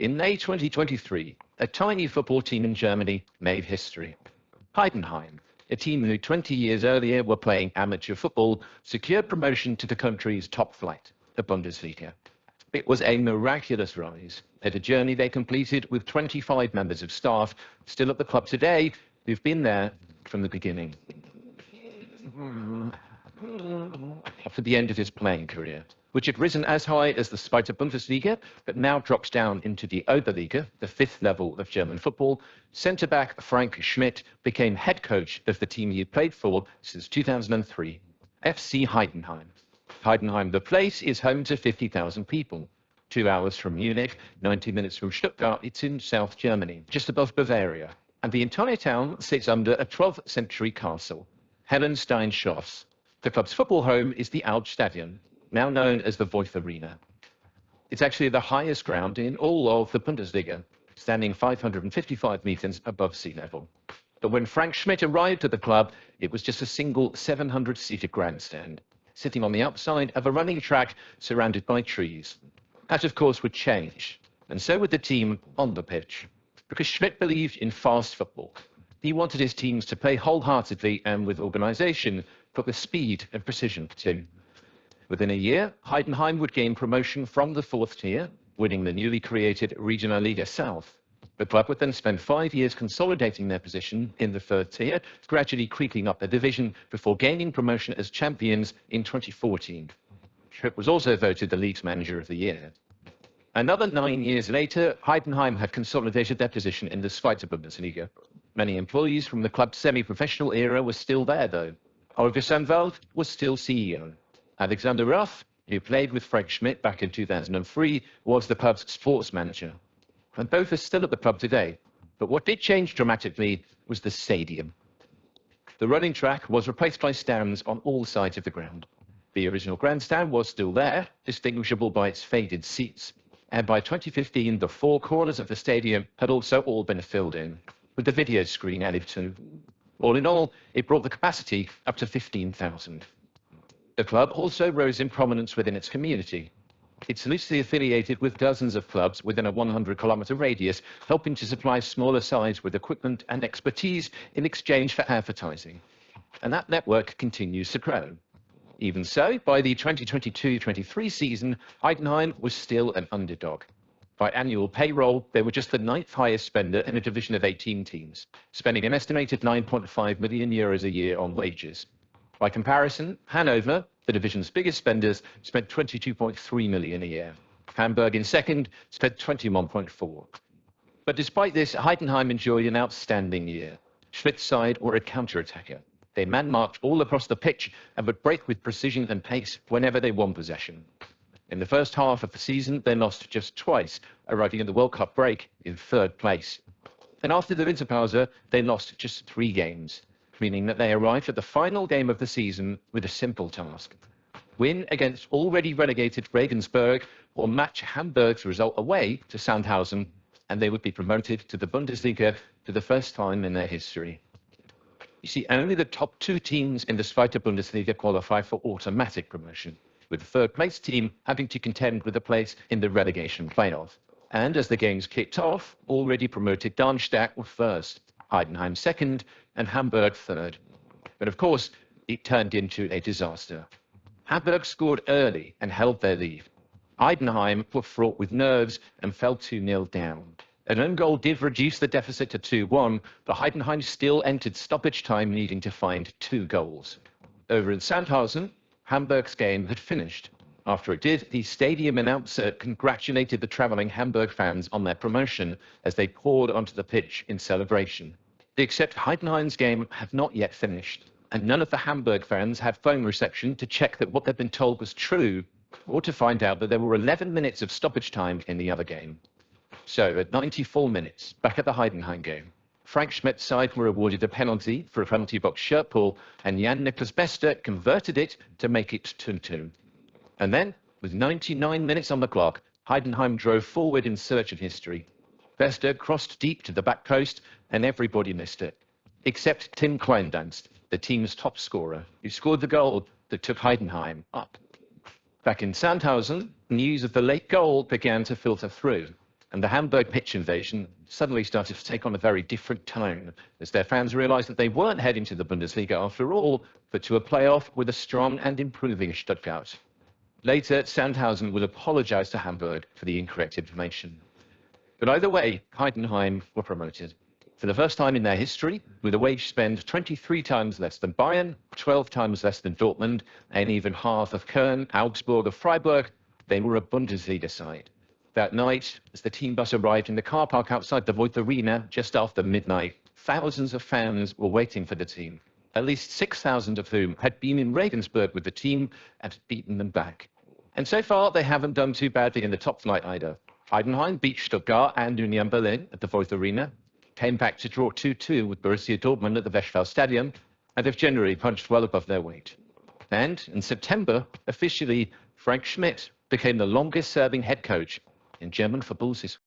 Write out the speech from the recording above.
In May 2023, a tiny football team in Germany made history. Heidenheim, a team who 20 years earlier were playing amateur football, secured promotion to the country's top flight, the Bundesliga. It was a miraculous rise, at a journey they completed with 25 members of staff still at the club today who've been there from the beginning. After the end of his playing career, which had risen as high as the Zweite Bundesliga, but now dropped down into the Oberliga, the fifth level of German football, centre-back Frank Schmidt became head coach of the team he had played for since 2003, FC Heidenheim. Heidenheim, the place, is home to 50,000 people. 2 hours from Munich, 90 minutes from Stuttgart, it's in South Germany, just above Bavaria. And the entire town sits under a 12th century castle, Hellenstein Schloss. The club's football home is the Altstadion, now known as the Voith Arena. It's actually the highest ground in all of the Bundesliga, standing 555 meters above sea level. But when Frank Schmidt arrived at the club, it was just a single 700-seater grandstand, sitting on the outside of a running track surrounded by trees. That, of course, would change, and so would the team on the pitch, because Schmidt believed in fast football. He wanted his teams to play wholeheartedly and with organisation, but with speed and precision too. Within a year, Heidenheim would gain promotion from the fourth tier, winning the newly created Regionalliga South. The club would then spend 5 years consolidating their position in the third tier, gradually creeping up the division before gaining promotion as champions in 2014. Schmidt was also voted the league's manager of the year. Another 9 years later, Heidenheim had consolidated their position in the Zweite Bundesliga. Many employees from the club's semi-professional era were still there, though. Oliver Sandwald was still CEO. Alexander Ruff, who played with Frank Schmidt back in 2003, was the club's sports manager. And both are still at the club today. But what did change dramatically was the stadium. The running track was replaced by stands on all sides of the ground. The original grandstand was still there, distinguishable by its faded seats. And by 2015, the four corners of the stadium had also all been filled in, with the video screen added to. All in all, it brought the capacity up to 15,000. The club also rose in prominence within its community. It's loosely affiliated with dozens of clubs within a 100-kilometer radius, helping to supply smaller sides with equipment and expertise in exchange for advertising. And that network continues to grow. Even so, by the 2022-23 season, Heidenheim was still an underdog. By annual payroll, they were just the 9th highest spender in a division of 18 teams, spending an estimated 9.5 million euros a year on wages. By comparison, Hanover, the division's biggest spenders, spent 22.3 million a year. Hamburg, in second, spent 21.4. But despite this, Heidenheim enjoyed an outstanding year. Schmidt's side were a counter-attacker. They man-marked all across the pitch and would break with precision and pace whenever they won possession. In the first half of the season, they lost just twice, arriving in the World Cup break in third place. And after the Winterpause, they lost just 3 games, meaning that they arrived at the final game of the season with a simple task: win against already relegated Regensburg or match Hamburg's result away to Sandhausen, and they would be promoted to the Bundesliga for the first time in their history. You see, only the top 2 teams in the Zweite Bundesliga qualify for automatic promotion, with the third-place team having to contend with a place in the relegation playoff. And as the games kicked off, already promoted Darmstadt were first, Heidenheim second, and Hamburg third. But of course, it turned into a disaster. Hamburg scored early and held their lead. Heidenheim were fraught with nerves and fell 2-0 down. An own goal did reduce the deficit to 2-1, but Heidenheim still entered stoppage time needing to find 2 goals. Over in Sandhausen, Hamburg's game had finished. After it did, the stadium announcer congratulated the travelling Hamburg fans on their promotion as they poured onto the pitch in celebration. Except Heidenheim's game had not yet finished, and none of the Hamburg fans had phone reception to check that what they'd been told was true, or to find out that there were 11 minutes of stoppage time in the other game. So, at 94 minutes, back at the Heidenheim game, Frank Schmidt's side were awarded a penalty for a penalty box shirt pull, and Jan-Niklas Bester converted it to make it 2-2. And then, with 99 minutes on the clock, Heidenheim drove forward in search of history. Bester crossed deep to the back post, and everybody missed it, except Tim Kleindanst, the team's top scorer, who scored the goal that took Heidenheim up. Back in Sandhausen, news of the late goal began to filter through. And the Hamburg pitch invasion suddenly started to take on a very different tone as their fans realized that they weren't heading to the Bundesliga after all, but to a playoff with a strong and improving Stuttgart. Later, Sandhausen will apologize to Hamburg for the incorrect information. But either way, Heidenheim were promoted. For the first time in their history, with a wage spend 23 times less than Bayern, 12 times less than Dortmund, and even half of Köln, Augsburg, or Freiburg, they were a Bundesliga side. That night, as the team bus arrived in the car park outside the Voith Arena just after midnight, thousands of fans were waiting for the team, at least 6,000 of whom had been in Regensburg with the team and had beaten them back. And so far, they haven't done too badly in the top flight either. Heidenheim beat Stuttgart and Union Berlin at the Voith Arena, came back to draw 2-2 with Borussia Dortmund at the Westfalenstadion, and they've generally punched well above their weight. And in September, officially, Frank Schmidt became the longest-serving head coach in German football's history.